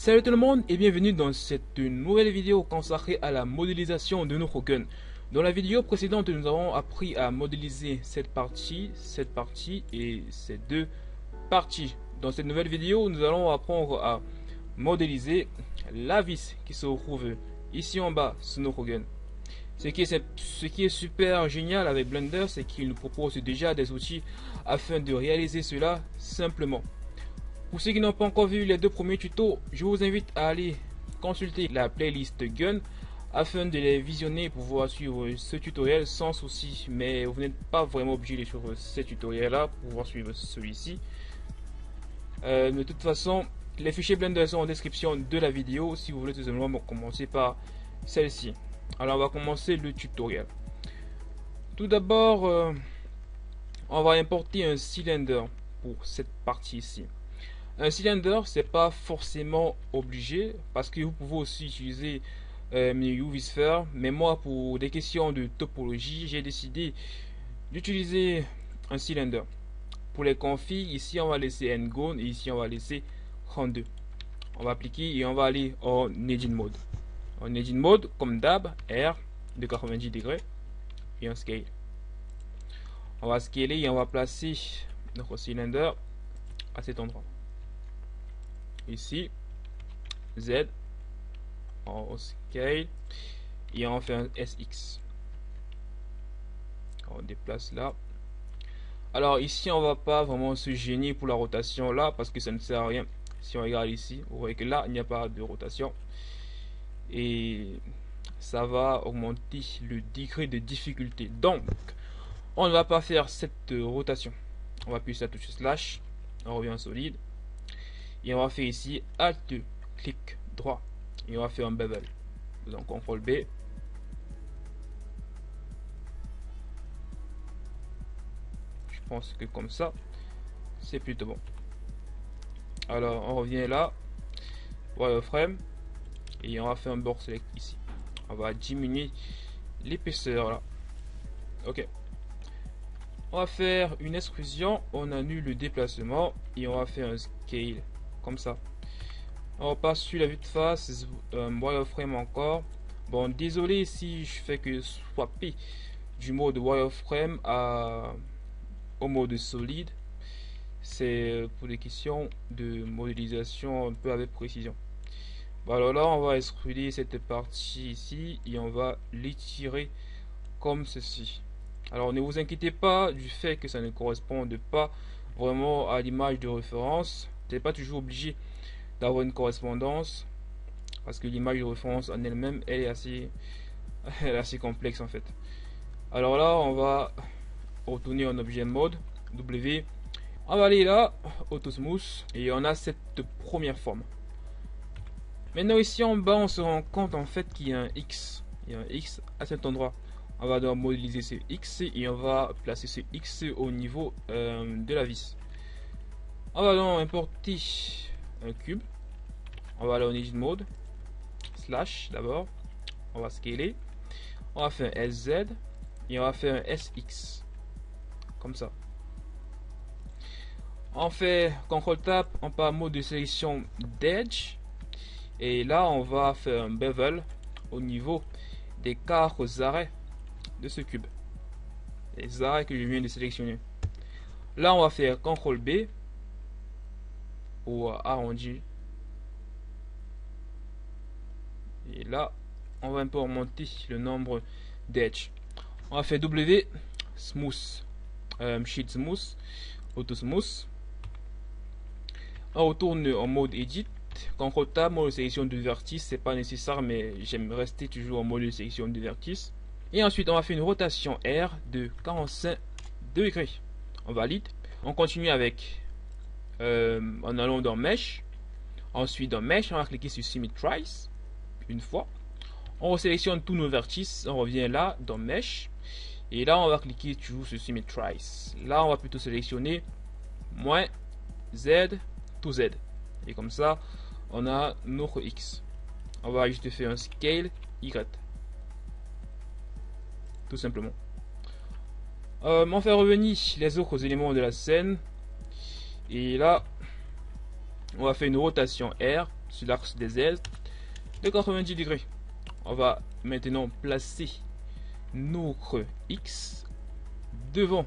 Salut tout le monde et bienvenue dans cette nouvelle vidéo consacrée à la modélisation de notre gun. Dans la vidéo précédente, nous avons appris à modéliser cette partie et ces deux parties. Dans cette nouvelle vidéo, nous allons apprendre à modéliser la vis qui se trouve ici en bas sur notre gun. Ce qui est super génial avec Blender, c'est qu'il nous propose déjà des outils afin de réaliser cela simplement. Pour ceux qui n'ont pas encore vu les deux premiers tutos, je vous invite à aller consulter la playlist Gun afin de les visionner pour pouvoir suivre ce tutoriel sans souci. Mais vous n'êtes pas vraiment obligé de suivre ce tutoriel là pour pouvoir suivre celui-ci. De toute façon, les fichiers Blender sont en description de la vidéo si vous voulez tout simplement commencer par celle-ci. Alors on va commencer le tutoriel. Tout d'abord, on va importer un cylinder pour cette partie ici. Un cylinder, c'est pas forcément obligé parce que vous pouvez aussi utiliser UV-Sphere, mais moi pour des questions de topologie, j'ai décidé d'utiliser un cylinder. Pour les configs, ici on va laisser Ngone et ici on va laisser 32. On va appliquer et on va aller en Edit Mode. En Edit Mode, comme d'hab, R de 90 degrés et on scale. On va scaler et on va placer notre cylinder à cet endroit. Ici, Z, on scale et on fait un SX. On déplace là. Alors ici, on va pas vraiment se gêner pour la rotation là parce que ça ne sert à rien. Si on regarde ici, vous voyez que là, il n'y a pas de rotation. Et ça va augmenter le degré de difficulté. Donc, on ne va pas faire cette rotation. On va appuyer sur la touche slash. On revient en solide. Et on va faire ici Alt, clic droit. Et on va faire un bevel. Donc CTRL B. Je pense que comme ça, c'est plutôt bon. Alors on revient là. Wireframe. Et on va faire un bord select ici. On va diminuer l'épaisseur là. Ok. On va faire une extrusion. On annule le déplacement. Et on va faire un scale. Comme ça. On passe sur la vue de face, wireframe encore. Bon, désolé si je fais que swapper du mode wireframe au mode solide. C'est pour des questions de modélisation un peu avec précision. Bon, alors là, on va extruder cette partie ici et on va l'étirer comme ceci. Alors ne vous inquiétez pas du fait que ça ne corresponde pas vraiment à l'image de référence. C'est pas toujours obligé d'avoir une correspondance parce que l'image de référence en elle-même elle est assez complexe en fait. Alors là on va retourner en objet mode W, on va aller là auto smooth et on a cette première forme. Maintenant ici en bas on se rend compte en fait qu'il y a un X, il y a un X à cet endroit. On va donc modéliser ce X et on va placer ce X au niveau de la vis. On va donc importer un cube. On va aller en Edit Mode, slash d'abord. On va scaler. On va faire un SZ et on va faire un SX. Comme ça. On fait CTRL Tab, on part en mode de sélection d'Edge. Et là, on va faire un bevel au niveau des 4 arrêts de ce cube. Les arrêts que je viens de sélectionner. Là, on va faire CTRL B. Ou arrondi. Et là, on va un peu augmenter le nombre d'edge. On va faire W, smooth, sheet smooth, auto smooth. On retourne en mode edit. CTRL Tab, mode de sélection de vertice, c'est pas nécessaire, mais j'aime rester toujours en mode de sélection de vertice. Et ensuite, on va faire une rotation R de 45 degrés. On valide. On continue avec en allant dans Mesh. Ensuite dans Mesh, on va cliquer sur Symmetrize une fois. On resélectionne tous nos vertices. On revient là dans Mesh. Et là, on va cliquer toujours sur Symmetrize. Là, on va plutôt sélectionner moins Z to Z. Et comme ça, on a notre X. On va juste faire un scale Y. Tout simplement. On fait revenir les autres éléments de la scène. Et là, on va faire une rotation R sur l'axe des Z de 90 degrés. On va maintenant placer notre X devant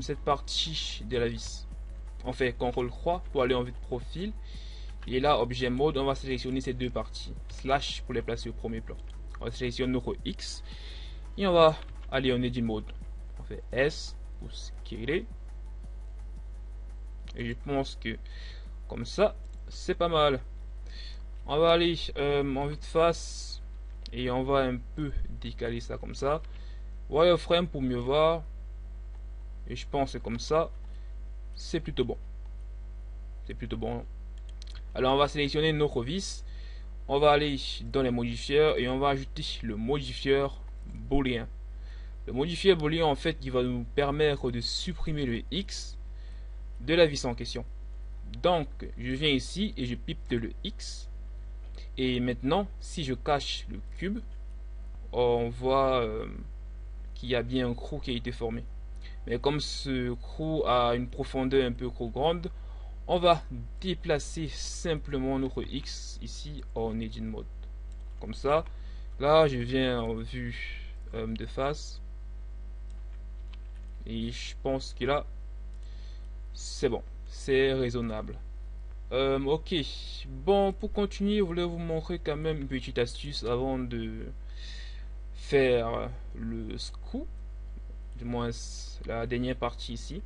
cette partie de la vis. On fait CTRL-croix pour aller en vue de profil. Et là, objet mode, on va sélectionner ces deux parties. Slash pour les placer au premier plan. On va sélectionner notre X. Et on va aller en edit mode. On fait S pour scaler. Et je pense que comme ça, c'est pas mal. On va aller en vue de face. Et on va un peu décaler ça comme ça. Wireframe pour mieux voir. Et je pense que comme ça, c'est plutôt bon. C'est plutôt bon. Alors on va sélectionner notre vis. On va aller dans les modifieurs et on va ajouter le modifieur booléen. Le modifieur booléen en fait qui va nous permettre de supprimer le X de la vis en question. Donc je viens ici et je pipe le X. Et maintenant si je cache le cube, on voit qu'il y a bien un trou qui a été formé. Mais comme ce trou a une profondeur un peu trop grande, on va déplacer simplement notre X ici en edit mode. Comme ça, là je viens en vue de face. Et je pense que là, c'est bon, c'est raisonnable. Ok, bon, pour continuer, je voulais vous montrer quand même une petite astuce avant de faire le screw. Du moins la dernière partie ici.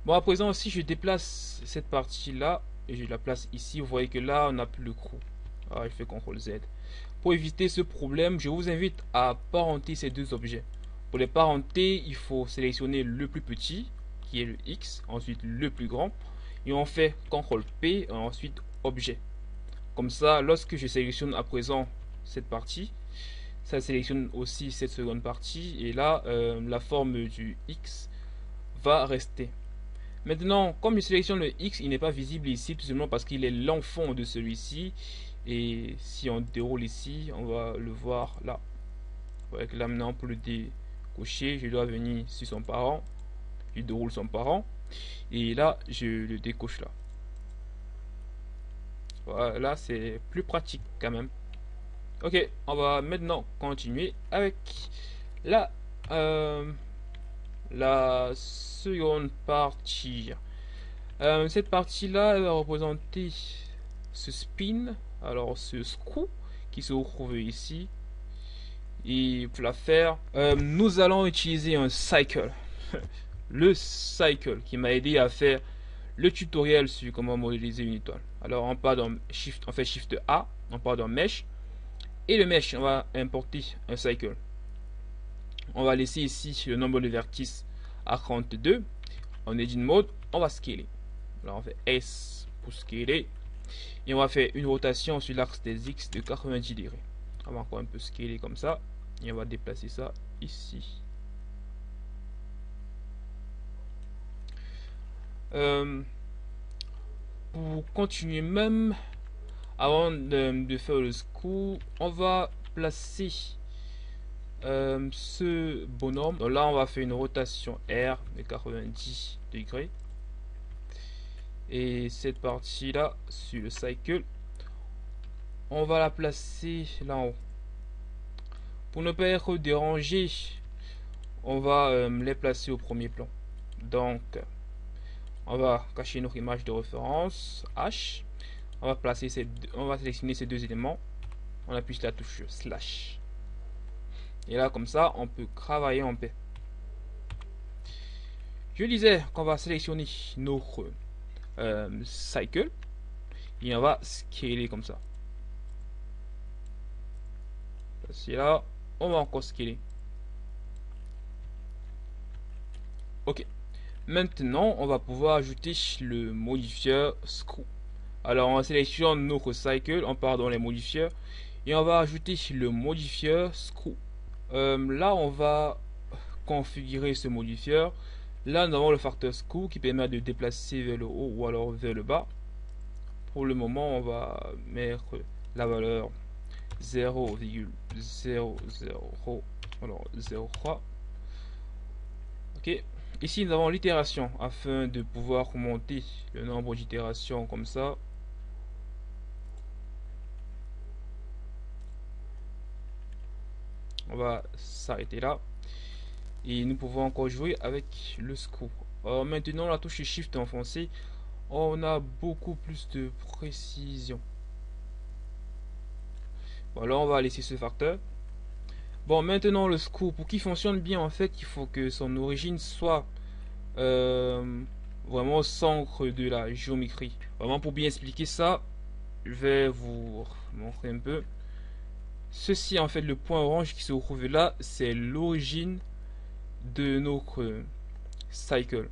Bon, à présent si je déplace cette partie là et je la place ici, vous voyez que là on n'a plus le trou. Alors, je fais CTRL Z. Pour éviter ce problème, je vous invite à parenter ces deux objets. Pour les parenter, il faut sélectionner le plus petit qui est le X, ensuite le plus grand et on fait CTRL P et ensuite objet. Comme ça, lorsque je sélectionne à présent cette partie, ça sélectionne aussi cette seconde partie et là la forme du X va rester. Maintenant, comme je sélectionne le X, il n'est pas visible ici tout simplement parce qu'il est l'enfant de celui-ci. Et si on déroule ici, on va le voir là. Avec là maintenant pour le décocher, je dois venir sur son parent. Je déroule son parent et là je le décoche là. Voilà, c'est plus pratique quand même. Ok, on va maintenant continuer avec la seconde partie. Cette partie là va représenter ce spin, alors ce screw qui se retrouve ici. Et pour la faire, nous allons utiliser un cycle. Le cycle qui m'a aidé à faire le tutoriel sur comment modéliser une étoile. Alors on part dans Shift, on fait Shift A, on part dans Mesh. Et le Mesh, on va importer un cycle. On va laisser ici le nombre de vertices à 32. En edit mode, on va scaler. Alors on fait S pour scaler. Et on va faire une rotation sur l'axe des X de 90 degrés. On va encore un peu scaler comme ça. Et on va déplacer ça ici. Pour continuer même, avant de faire le screw, on va placer ce bonhomme. Donc là on va faire une rotation R de 90 degrés. Et cette partie là sur le cycle, on va la placer là en haut. Pour ne pas être dérangé, on va les placer au premier plan. Donc on va cacher notre image de référence H. On va placer on va sélectionner ces deux éléments. On appuie sur la touche slash. Et là comme ça on peut travailler en paix. Je disais qu'on va sélectionner notre cycle et on va scaler comme ça. C'est là, on va encore scaler. Ok. Maintenant, on va pouvoir ajouter le modifieur screw. Alors, on sélectionne notre cycle, on part dans les modifieurs et on va ajouter le modifieur screw. Là, on va configurer ce modifieur. Là, nous avons le facteur screw qui permet de déplacer vers le haut ou alors vers le bas. Pour le moment, on va mettre la valeur 0,003. Ok. Ici, nous avons l'itération afin de pouvoir monter le nombre d'itérations comme ça. On va s'arrêter là. Et nous pouvons encore jouer avec le screw. Maintenant, la touche Shift enfoncée, on a beaucoup plus de précision. Voilà, on va laisser ce facteur. Bon, maintenant le screw, pour qu'il fonctionne bien, en fait, il faut que son origine soit vraiment au centre de la géométrie. Vraiment, pour bien expliquer ça, je vais vous montrer un peu. Ceci, en fait, le point orange qui se trouve là, c'est l'origine de notre cycle.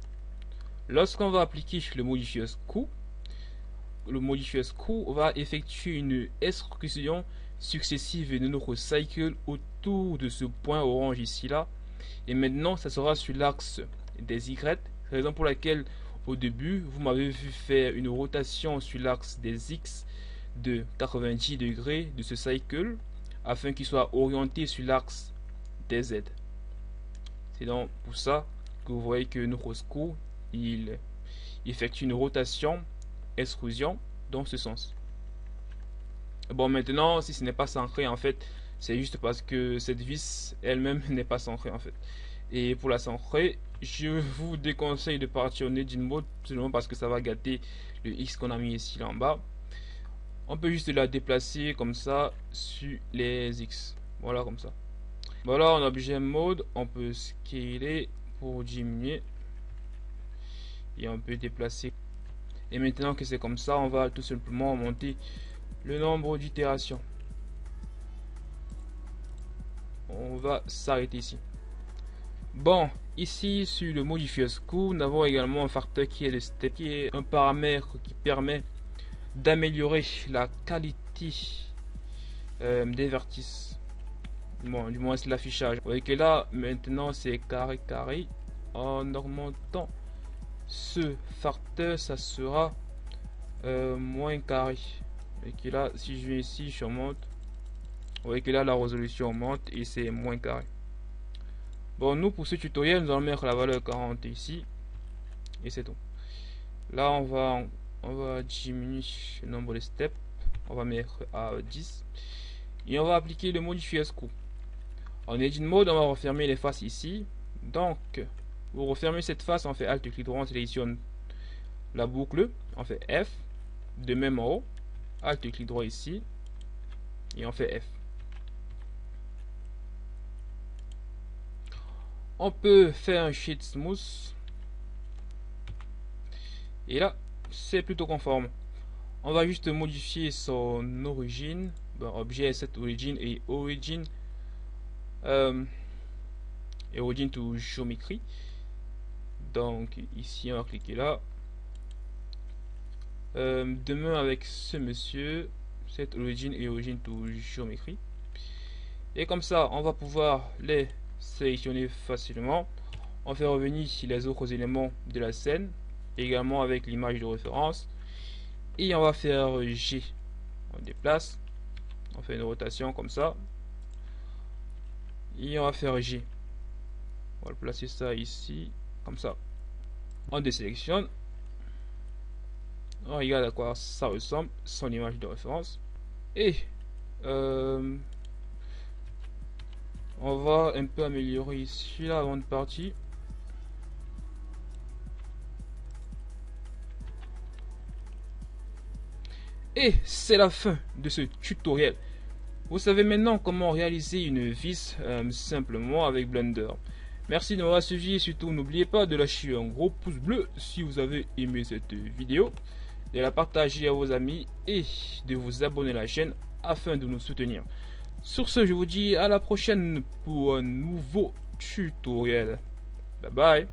Lorsqu'on va appliquer le modifier screw, va effectuer une extrusion successive de notre cycle autour de ce point orange ici là. Et maintenant, ça sera sur l'axe des Y, raison pour laquelle au début, vous m'avez vu faire une rotation sur l'axe des X de 90 degrés de ce cycle afin qu'il soit orienté sur l'axe des Z. C'est donc pour ça que vous voyez que notre screw, il effectue une rotation, extrusion dans ce sens. Bon, maintenant, si ce n'est pas centré, en fait, c'est juste parce que cette vis elle-même n'est pas centrée, en fait. Et pour la centrer, je vous déconseille de partir en edit mode, seulement parce que ça va gâter le X qu'on a mis ici là en bas. On peut juste la déplacer comme ça sur les X. Voilà, comme ça. Voilà, en objet mode, on peut scaler pour diminuer. Et on peut déplacer. Et maintenant que c'est comme ça, on va tout simplement monter le nombre d'itérations. On va s'arrêter ici. Bon, ici sur le modifier screw, nous avons également un facteur qui est le step, qui est un paramètre qui permet d'améliorer la qualité des vertices. Bon, du moins c'est l'affichage. Vous voyez que là, maintenant c'est carré carré. En augmentant ce facteur, ça sera moins carré. Et que là, si je viens ici, je monte. Vous voyez que là, la résolution augmente et c'est moins carré. Bon, nous, pour ce tutoriel, nous allons mettre la valeur 40 ici. Et c'est tout. Là, on va diminuer le nombre de steps. On va mettre à 10. Et on va appliquer le modifier screw. En edit mode, on va refermer les faces ici. Donc, pour refermer cette face, on fait Alt clic droit, on sélectionne la boucle. On fait F. De même en haut. Alt clic droit ici. Et on fait F. On peut faire un sheet smooth. Et là, c'est plutôt conforme. On va juste modifier son origine. Bon, objet set origin et origin. Origin to géométrie. Donc ici, on va cliquer là. Demain avec ce monsieur, set origin et origin to géométrie. Et comme ça, on va pouvoir les sélectionner facilement. On fait revenir les autres éléments de la scène, également avec l'image de référence. Et on va faire G. On déplace. On fait une rotation comme ça. Et on va faire G. On va placer ça ici, comme ça. On désélectionne. On regarde à quoi ça ressemble, son image de référence. Et on va un peu améliorer ici la avant de partir. Et c'est la fin de ce tutoriel. Vous savez maintenant comment réaliser une vis simplement avec Blender. Merci de m'avoir suivi et surtout n'oubliez pas de lâcher un gros pouce bleu si vous avez aimé cette vidéo, de la partager à vos amis et de vous abonner à la chaîne afin de nous soutenir. Sur ce, je vous dis à la prochaine pour un nouveau tutoriel. Bye bye.